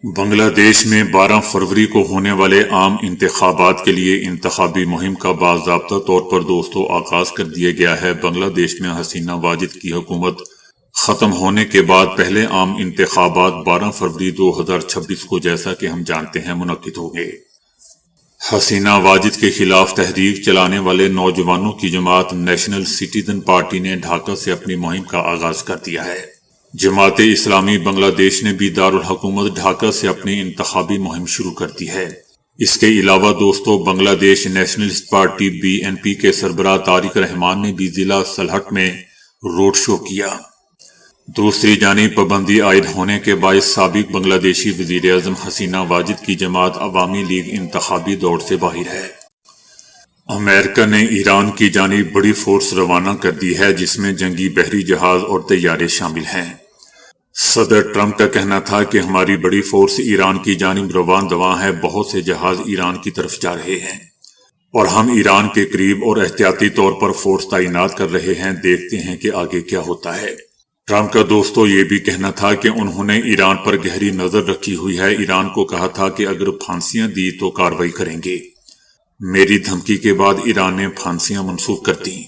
بنگلہ دیش میں 12 فروری کو ہونے والے عام انتخابات کے لیے انتخابی مہم کا باضابطہ طور پر آغاز کر دیا گیا ہے۔ بنگلہ دیش میں حسینہ واجد کی حکومت ختم ہونے کے بعد پہلے عام انتخابات 12 فروری 2026 کو جیسا کہ ہم جانتے ہیں منعقد ہوں گے۔ حسینہ واجد کے خلاف تحریک چلانے والے نوجوانوں کی جماعت نیشنل سٹیزن پارٹی نے ڈھاکہ سے اپنی مہم کا آغاز کر دیا ہے۔ جماعت اسلامی بنگلہ دیش نے بھی دارالحکومت ڈھاکہ سے اپنی انتخابی مہم شروع کر دی ہے۔ اس کے علاوہ بنگلہ دیش نیشنلسٹ پارٹی BNP کے سربراہ طارق رحمان نے بھی ضلع سلہٹ میں روڈ شو کیا۔ دوسری جانب پابندی عائد ہونے کے باعث سابق بنگلہ دیشی وزیر اعظم حسینہ واجد کی جماعت عوامی لیگ انتخابی دوڑ سے باہر ہے۔ امریکہ نے ایران کی جانب بڑی فورس روانہ کر دی ہے، جس میں جنگی بحری جہاز اور طیارے شامل ہیں۔ صدر ٹرمپ کا کہنا تھا کہ ہماری بڑی فورس ایران کی جانب رواں دواں ہے، بہت سے جہاز ایران کی طرف جا رہے ہیں اور ہم ایران کے قریب اور احتیاطی طور پر فورس تعینات کر رہے ہیں، دیکھتے ہیں کہ آگے کیا ہوتا ہے۔ ٹرمپ کا یہ بھی کہنا تھا کہ انہوں نے ایران پر گہری نظر رکھی ہوئی ہے، ایران کو کہا تھا کہ اگر پھانسیاں دی تو کارروائی کریں گے۔ میری دھمکی کے بعد ایران نے پھانسیاں منسوخ کر دیں۔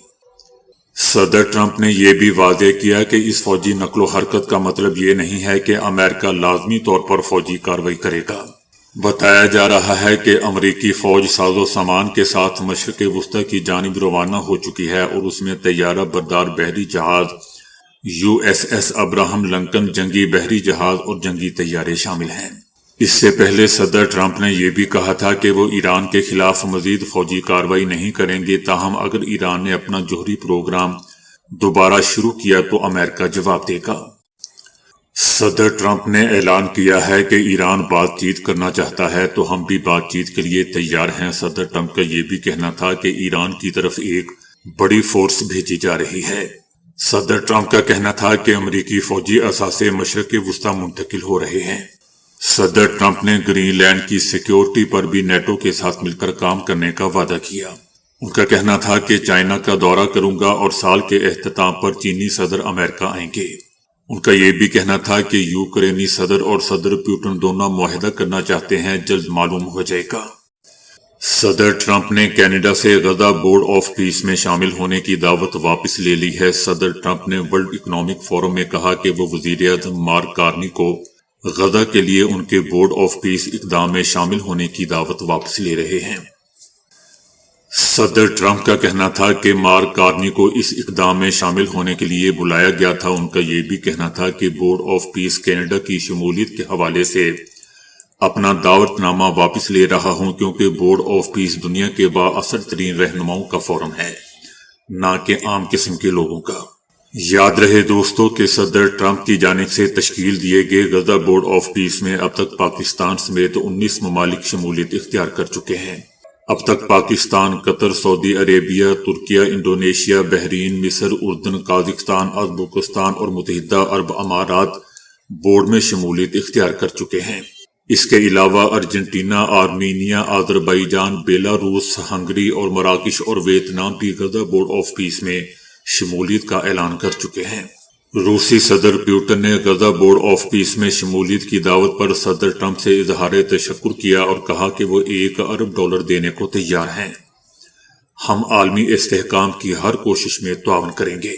صدر ٹرمپ نے یہ بھی واضح کیا کہ اس فوجی نقل و حرکت کا مطلب یہ نہیں ہے کہ امریکہ لازمی طور پر فوجی کارروائی کرے گا۔ بتایا جا رہا ہے کہ امریکی فوج ساز و سامان کے ساتھ مشرق وسطی کی جانب روانہ ہو چکی ہے اور اس میں طیارہ بردار بحری جہاز USS ابراہم لنکن، جنگی بحری جہاز اور جنگی طیارے شامل ہیں۔ اس سے پہلے صدر ٹرمپ نے یہ بھی کہا تھا کہ وہ ایران کے خلاف مزید فوجی کارروائی نہیں کریں گے، تاہم اگر ایران نے اپنا جوہری پروگرام دوبارہ شروع کیا تو امریکہ جواب دے گا۔ صدر ٹرمپ نے اعلان کیا ہے کہ ایران بات چیت کرنا چاہتا ہے تو ہم بھی بات چیت کے لیے تیار ہیں۔ صدر ٹرمپ کا یہ بھی کہنا تھا کہ ایران کی طرف ایک بڑی فورس بھیجی جا رہی ہے۔ صدر ٹرمپ کا کہنا تھا کہ امریکی فوجی اثاثے مشرق وسطی منتقل ہو رہے ہیں۔ صدر ٹرمپ نے گرین لینڈ کی سیکیورٹی پر بھی نیٹو کے ساتھ مل کر کام کرنے کا وعدہ کیا۔ ان کا کہنا تھا کہ چائنا کا دورہ کروں گا اور سال کے اختتام پر چینی صدر امریکہ آئیں گے۔ ان کا یہ بھی کہنا تھا کہ یوکرینی صدر اور صدر پیوٹن دونوں معاہدہ کرنا چاہتے ہیں، جلد معلوم ہو جائے گا۔ صدر ٹرمپ نے کینیڈا سے غزہ بورڈ آف پیس میں شامل ہونے کی دعوت واپس لے لی ہے۔ صدر ٹرمپ نے ورلڈ اکنامک فورم میں کہا کہ وہ وزیر اعظم مارک کارنی کو غزہ کے لیے ان کے بورڈ آف پیس اقدام میں شامل ہونے کی دعوت واپس لے رہے ہیں۔ صدر ٹرمپ کا کہنا تھا کہ مارک کارنی کو اس اقدام میں شامل ہونے کے لیے بلایا گیا تھا۔ ان کا یہ بھی کہنا تھا کہ بورڈ آف پیس کینیڈا کی شمولیت کے حوالے سے اپنا دعوت نامہ واپس لے رہا ہوں، کیونکہ بورڈ آف پیس دنیا کے بااثر ترین رہنماؤں کا فورم ہے، نہ کہ عام قسم کے لوگوں کا۔ یاد رہے دوستو کہ صدر ٹرمپ کی جانب سے تشکیل دیے گئے غزہ بورڈ آف پیس میں اب تک پاکستان سمیت 19 ممالک شمولیت اختیار کر چکے ہیں۔ اب تک پاکستان، قطر، سعودی عربیہ، ترکیہ، انڈونیشیا، بحرین، مصر، اردن، قازقستان، ازبکستان اور متحدہ عرب امارات بورڈ میں شمولیت اختیار کر چکے ہیں۔ اس کے علاوہ Argentina, Armenia, Azerbaijan, Belarus, Hungary اور مراکش اور ویتنام بھی غزہ بورڈ آف پیس میں شمولیت کا اعلان کر چکے ہیں۔ روسی صدر پیوٹن نے غزہ بورڈ آف پیس میں شمولیت کی دعوت پر صدر ٹرمپ سے اظہار تشکر کیا اور کہا کہ وہ $1 ارب دینے کو تیار ہیں۔ ہم عالمی استحکام کی ہر کوشش میں تعاون کریں گے۔